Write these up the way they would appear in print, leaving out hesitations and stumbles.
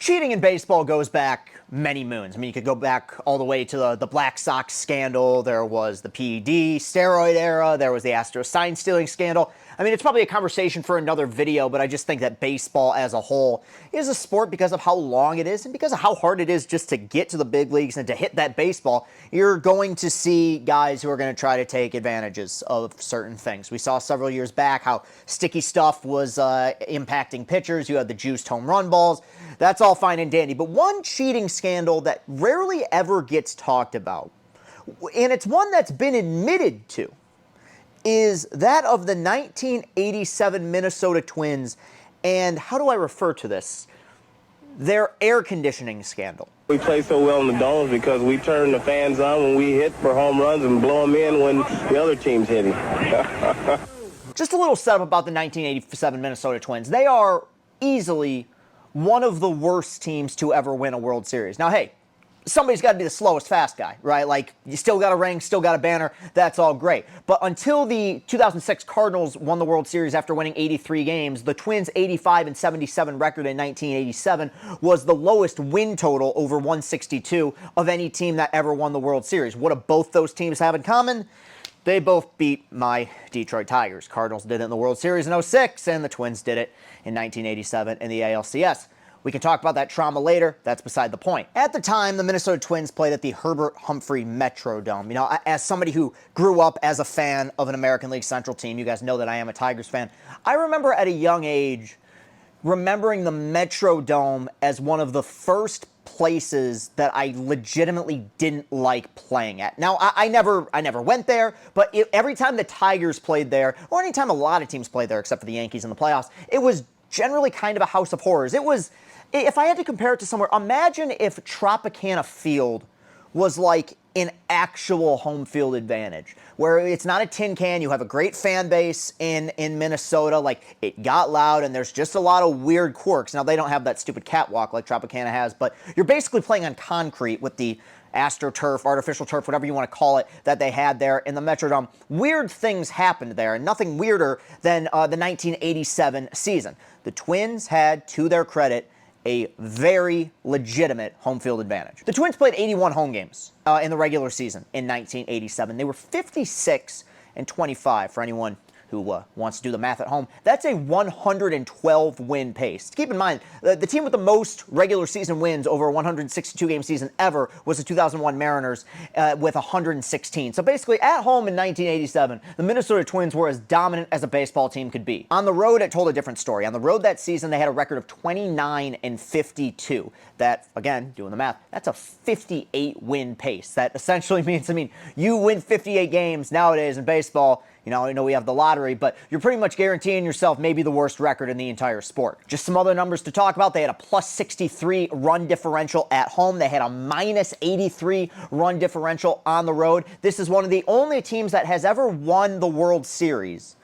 Cheating in baseball goes back many moons. I mean, you could go back all the way to the Black Sox scandal. There was the PED steroid era. There was the Astros sign stealing scandal. I mean, it's probably a conversation for another video, but I just think that baseball as a whole is a sport because of how long it is and because of how hard it is just to get to the big leagues and to hit that baseball. You're going to see guys who are going to try to take advantages of certain things. We saw several years back how sticky stuff was impacting pitchers. You had the juiced home run balls. That's all fine and dandy. But one cheating scandal that rarely ever gets talked about, and it's one that's been admitted to, is that of the 1987 Minnesota Twins, and how do I refer to this? Their air conditioning scandal. We play so well in the domes because we turn the fans on when we hit for home runs and blow them in when the other team's hitting. Just a little setup about the 1987 Minnesota Twins. They are easily one of the worst teams to ever win a World Series. Now, hey, somebody's got to be the slowest fast guy, right? Like, you still got a ring, still got a banner. That's all great. But until the 2006 Cardinals won the World Series after winning 83 games, the Twins' 85-77 record in 1987 was the lowest win total over 162 of any team that ever won the World Series. What do both those teams have in common? They both beat my Detroit Tigers. Cardinals did it in the World Series in 06, and the Twins did it in 1987 in the ALCS. We can talk about that trauma later. That's beside the point. At the time, the Minnesota Twins played at the Herbert Humphrey Metrodome. You know, as somebody who grew up as a fan of an American League Central team, you guys know that I am a Tigers fan. I remember at a young age remembering the Metrodome as one of the first places that I legitimately didn't like playing at. Now, I never went there, but every time the Tigers played there, or anytime a lot of teams played there except for the Yankees in the playoffs, it was generally kind of a house of horrors. It was, if I had to compare it to somewhere, imagine if Tropicana Field was like an actual home field advantage, where it's not a tin can, you have a great fan base in Minnesota, like it got loud and there's just a lot of weird quirks. Now, they don't have that stupid catwalk like Tropicana has, but you're basically playing on concrete with the AstroTurf, artificial turf, whatever you want to call it, that they had there in the Metrodome. Weird things happened there, and nothing weirder than the 1987 season. The Twins had, to their credit, a very legitimate home field advantage. The Twins played 81 home games in the regular season in 1987. They were 56-25 for anyone who wants to do the math at home. That's a 112-win pace. Keep in mind, the team with the most regular season wins over a 162-game season ever was the 2001 Mariners with 116. So basically, at home in 1987, the Minnesota Twins were as dominant as a baseball team could be. On the road, it told a different story. On the road that season, they had a record of 29-52. That, again, doing the math, that's a 58-win pace. That essentially means, you win 58 games nowadays in baseball. You know, I know we have the lottery, but you're pretty much guaranteeing yourself maybe the worst record in the entire sport. Just some other numbers to talk about. They had a plus 63 run differential at home. They had a minus 83 run differential on the road. This is one of the only teams that has ever won the World Series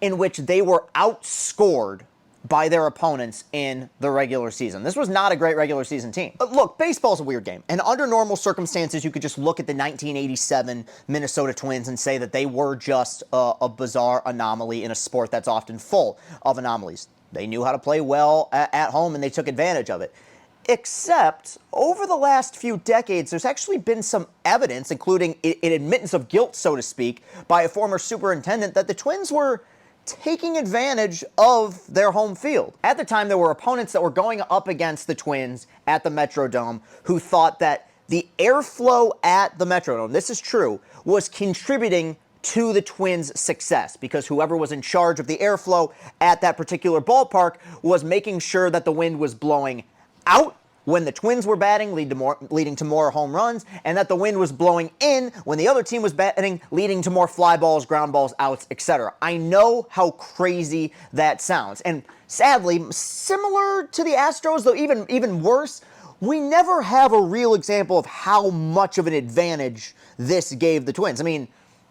in which they were outscored by their opponents in the regular season. This was not a great regular season team. But look, baseball's a weird game, and under normal circumstances, you could just look at the 1987 Minnesota Twins and say that they were just a bizarre anomaly in a sport that's often full of anomalies. They knew how to play well at home, and they took advantage of it. Except, over the last few decades, there's actually been some evidence, including an admittance of guilt, so to speak, by a former superintendent, that the Twins were taking advantage of their home field. At the time, there were opponents that were going up against the Twins at the Metrodome who thought that the airflow at the Metrodome, this is true, was contributing to the Twins' success, because whoever was in charge of the airflow at that particular ballpark was making sure that the wind was blowing out when the Twins were batting, leading to more home runs, and that the wind was blowing in when the other team was batting, leading to more fly balls, ground balls, outs, etc. I know how crazy that sounds. And sadly, similar to the Astros, though even worse, we never have a real example of how much of an advantage this gave the Twins.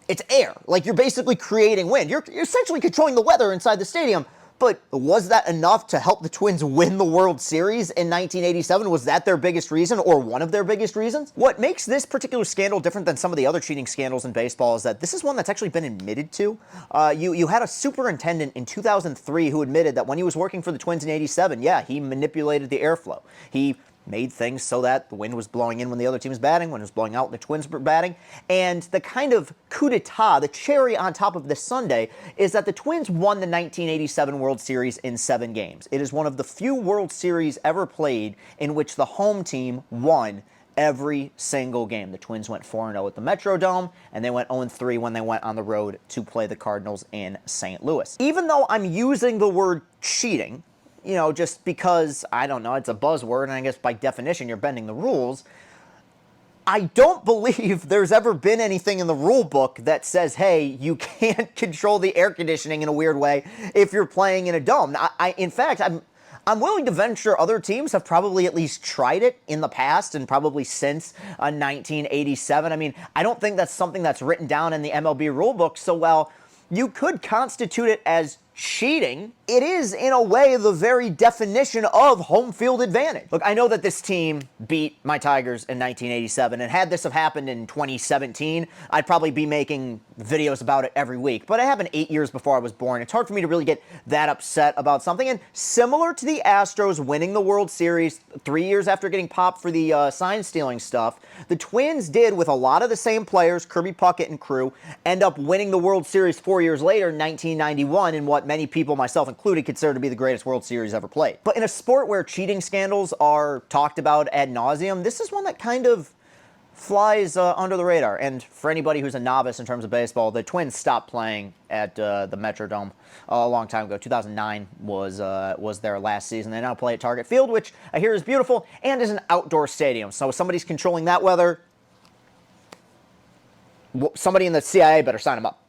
It's air. Like, you're basically creating wind. You're essentially controlling the weather inside the stadium. but was that enough to help the Twins win the World Series in 1987? Was that their biggest reason, or one of their biggest reasons? What makes this particular scandal different than some of the other cheating scandals in baseball is that this is one that's actually been admitted to. You had a superintendent in 2003 who admitted that when he was working for the Twins in 87, yeah, he manipulated the airflow. He made things so that the wind was blowing in when the other team was batting, when it was blowing out when the Twins were batting. And the kind of coup d'etat, the cherry on top of this sundae, is that the Twins won the 1987 World Series in 7 games. It is one of the few World Series ever played in which the home team won every single game. The Twins went 4-0 at the Metrodome, and they went 0-3 when they went on the road to play the Cardinals in St. Louis. Even though I'm using the word cheating, you know, just because, I don't know, it's a buzzword, and I guess by definition you're bending the rules, I don't believe there's ever been anything in the rule book that says, hey, you can't control the air conditioning in a weird way if you're playing in a dome. In fact, I'm willing to venture other teams have probably at least tried it in the past and probably since 1987. I mean, I don't think that's something that's written down in the MLB rule book, so while you could constitute it as cheating, it is, in a way, the very definition of home field advantage. Look, I know that this team beat my Tigers in 1987, and had this have happened in 2017, I'd probably be making videos about it every week. But it happened 8 years before I was born. It's hard for me to really get that upset about something. And similar to the Astros winning the World Series 3 years after getting popped for the sign-stealing stuff, the Twins did, with a lot of the same players, Kirby Puckett and crew, end up winning the World Series 4 years later in 1991 in what many people, myself included, consider to be the greatest World Series ever played. But in a sport where cheating scandals are talked about ad nauseum, this is one that kind of flies under the radar. And for anybody who's a novice in terms of baseball, the Twins stopped playing at the Metrodome a long time ago. 2009 was their last season. They now play at Target Field, which I hear is beautiful and is an outdoor stadium. So if somebody's controlling that weather, somebody in the CIA better sign them up.